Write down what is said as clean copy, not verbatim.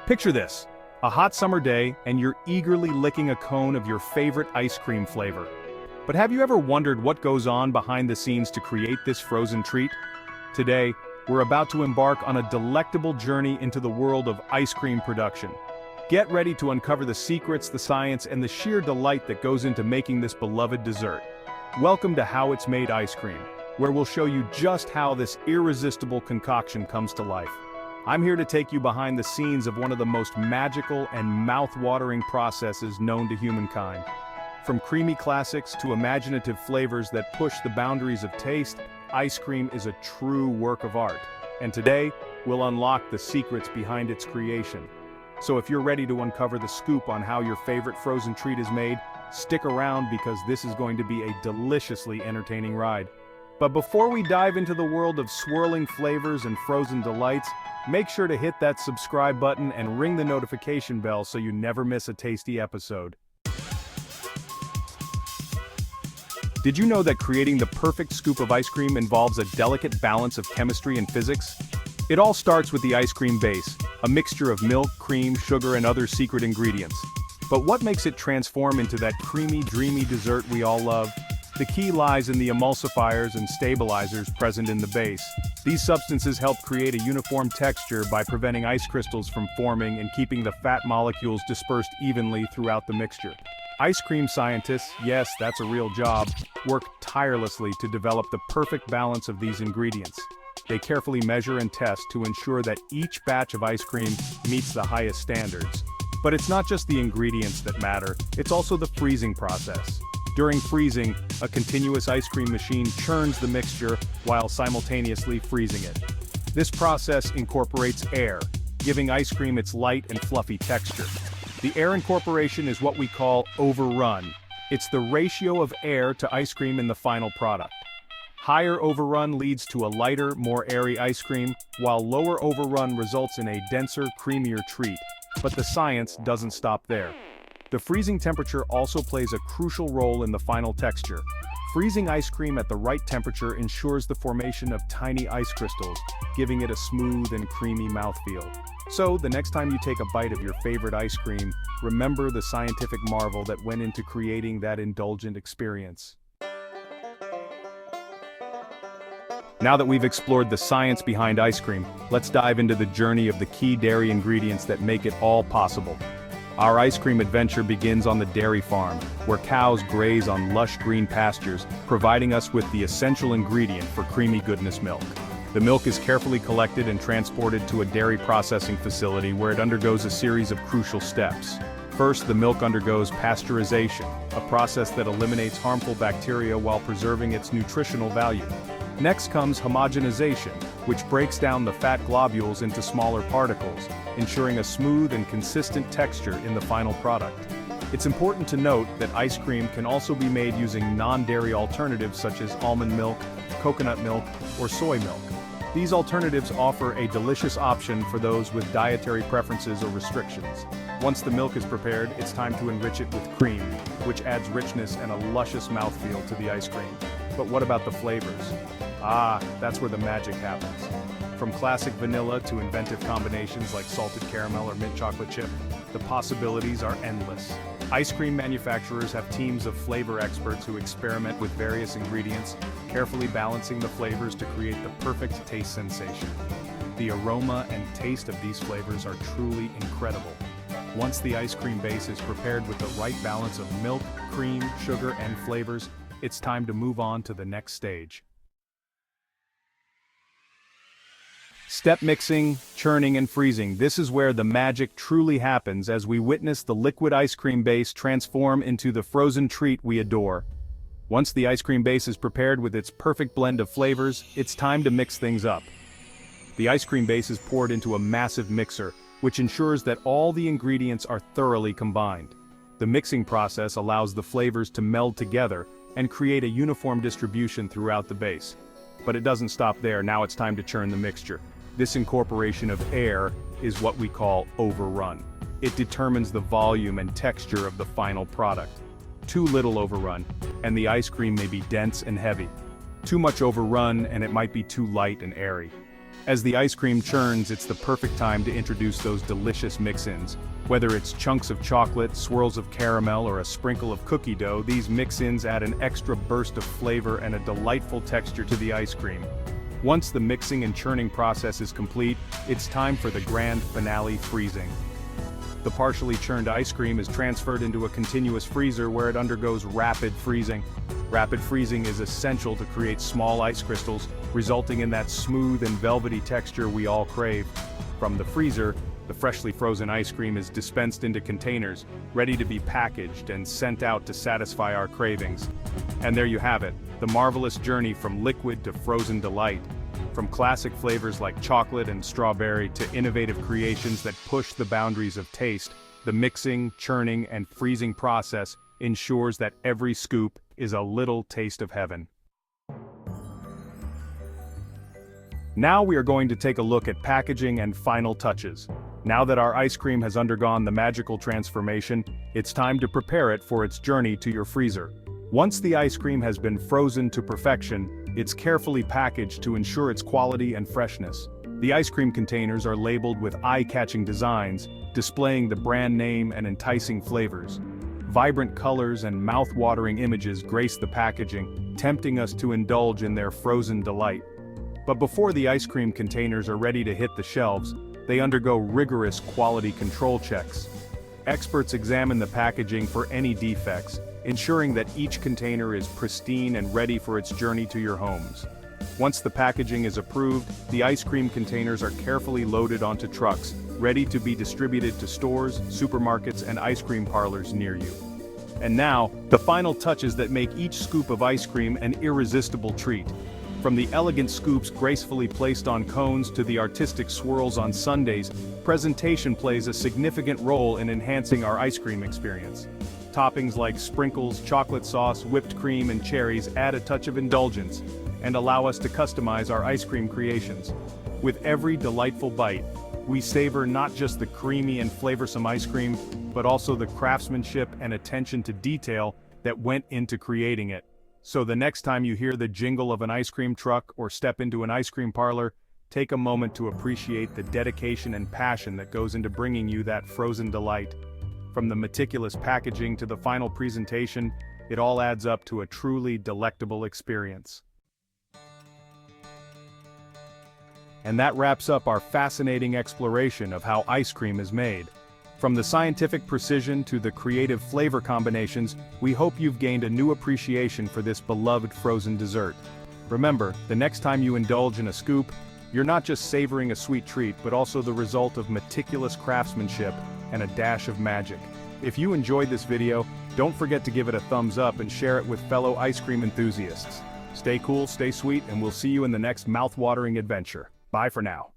Picture this, a hot summer day and you're eagerly licking a cone of your favorite ice cream flavor. But have you ever wondered what goes on behind the scenes to create this frozen treat? Today, we're about to embark on a delectable journey into the world of ice cream production. Get ready to uncover the secrets, the science, and the sheer delight that goes into making this beloved dessert. Welcome to How It's Made Ice Cream, where we'll show you just how this irresistible concoction comes to life. I'm here to take you behind the scenes of one of the most magical and mouth-watering processes known to humankind. From creamy classics to imaginative flavors that push the boundaries of taste, ice cream is a true work of art. And today, we'll unlock the secrets behind its creation. So if you're ready to uncover the scoop on how your favorite frozen treat is made, stick around because this is going to be a deliciously entertaining ride. But before we dive into the world of swirling flavors and frozen delights, make sure to hit that subscribe button and ring the notification bell so you never miss a tasty episode. Did you know that creating the perfect scoop of ice cream involves a delicate balance of chemistry and physics? It all starts with the ice cream base, a mixture of milk, cream, sugar, and other secret ingredients. But what makes it transform into that creamy, dreamy dessert we all love? The key lies in the emulsifiers and stabilizers present in the base. These substances help create a uniform texture by preventing ice crystals from forming and keeping the fat molecules dispersed evenly throughout the mixture. Ice cream scientists, yes, that's a real job, work tirelessly to develop the perfect balance of these ingredients. They carefully measure and test to ensure that each batch of ice cream meets the highest standards. But it's not just the ingredients that matter, it's also the freezing process. During freezing, a continuous ice cream machine churns the mixture while simultaneously freezing it. This process incorporates air, giving ice cream its light and fluffy texture. The air incorporation is what we call overrun. It's the ratio of air to ice cream in the final product. Higher overrun leads to a lighter, more airy ice cream, while lower overrun results in a denser, creamier treat. But the science doesn't stop there. The freezing temperature also plays a crucial role in the final texture. Freezing ice cream at the right temperature ensures the formation of tiny ice crystals, giving it a smooth and creamy mouthfeel. So, the next time you take a bite of your favorite ice cream, remember the scientific marvel that went into creating that indulgent experience. Now that we've explored the science behind ice cream, let's dive into the journey of the key dairy ingredients that make it all possible. Our ice cream adventure begins on the dairy farm, where cows graze on lush green pastures, providing us with the essential ingredient for creamy goodness milk. The milk is carefully collected and transported to a dairy processing facility where it undergoes a series of crucial steps. First, the milk undergoes pasteurization, a process that eliminates harmful bacteria while preserving its nutritional value. Next comes homogenization, which breaks down the fat globules into smaller particles, ensuring a smooth and consistent texture in the final product. It's important to note that ice cream can also be made using non-dairy alternatives such as almond milk, coconut milk, or soy milk. These alternatives offer a delicious option for those with dietary preferences or restrictions. Once the milk is prepared, it's time to enrich it with cream, which adds richness and a luscious mouthfeel to the ice cream. But what about the flavors? That's where the magic happens. From classic vanilla to inventive combinations like salted caramel or mint chocolate chip, the possibilities are endless. Ice cream manufacturers have teams of flavor experts who experiment with various ingredients, carefully balancing the flavors to create the perfect taste sensation. The aroma and taste of these flavors are truly incredible. Once the ice cream base is prepared with the right balance of milk, cream, sugar, and flavors, it's time to move on to the next stage. Step mixing, churning, and freezing. This is where the magic truly happens as we witness the liquid ice cream base transform into the frozen treat we adore. Once the ice cream base is prepared with its perfect blend of flavors, it's time to mix things up. The ice cream base is poured into a massive mixer, which ensures that all the ingredients are thoroughly combined. The mixing process allows the flavors to meld together and create a uniform distribution throughout the base. But it doesn't stop there. Now it's time to churn the mixture. This incorporation of air is what we call overrun. It determines the volume and texture of the final product. Too little overrun, and the ice cream may be dense and heavy. Too much overrun, and it might be too light and airy. As the ice cream churns, it's the perfect time to introduce those delicious mix-ins. Whether it's chunks of chocolate, swirls of caramel, or a sprinkle of cookie dough, these mix-ins add an extra burst of flavor and a delightful texture to the ice cream. Once the mixing and churning process is complete, it's time for the grand finale, freezing. The partially churned ice cream is transferred into a continuous freezer where it undergoes rapid freezing. Rapid freezing is essential to create small ice crystals, resulting in that smooth and velvety texture we all crave. From the freezer, the freshly frozen ice cream is dispensed into containers, ready to be packaged and sent out to satisfy our cravings. And there you have it, the marvelous journey from liquid to frozen delight. From classic flavors like chocolate and strawberry to innovative creations that push the boundaries of taste, the mixing, churning, and freezing process ensures that every scoop is a little taste of heaven. Now we are going to take a look at packaging and final touches. Now that our ice cream has undergone the magical transformation, it's time to prepare it for its journey to your freezer. Once the ice cream has been frozen to perfection, it's carefully packaged to ensure its quality and freshness. The ice cream containers are labeled with eye-catching designs, displaying the brand name and enticing flavors. Vibrant colors and mouth-watering images grace the packaging, tempting us to indulge in their frozen delight. But before the ice cream containers are ready to hit the shelves, they undergo rigorous quality control checks. Experts examine the packaging for any defects, ensuring that each container is pristine and ready for its journey to your homes. Once the packaging is approved, the ice cream containers are carefully loaded onto trucks, ready to be distributed to stores, supermarkets, and ice cream parlors near you. And now, the final touches that make each scoop of ice cream an irresistible treat. From the elegant scoops gracefully placed on cones to the artistic swirls on sundaes, presentation plays a significant role in enhancing our ice cream experience. Toppings like sprinkles, chocolate sauce, whipped cream, and cherries add a touch of indulgence and allow us to customize our ice cream creations. With every delightful bite, we savor not just the creamy and flavorsome ice cream, but also the craftsmanship and attention to detail that went into creating it. So the next time you hear the jingle of an ice cream truck or step into an ice cream parlor, take a moment to appreciate the dedication and passion that goes into bringing you that frozen delight. From the meticulous packaging to the final presentation, it all adds up to a truly delectable experience. And that wraps up our fascinating exploration of how ice cream is made. From the scientific precision to the creative flavor combinations, we hope you've gained a new appreciation for this beloved frozen dessert. Remember, the next time you indulge in a scoop, you're not just savoring a sweet treat, but also the result of meticulous craftsmanship and a dash of magic. If you enjoyed this video, don't forget to give it a thumbs up and share it with fellow ice cream enthusiasts. Stay cool, stay sweet, and we'll see you in the next mouth-watering adventure. Bye for now.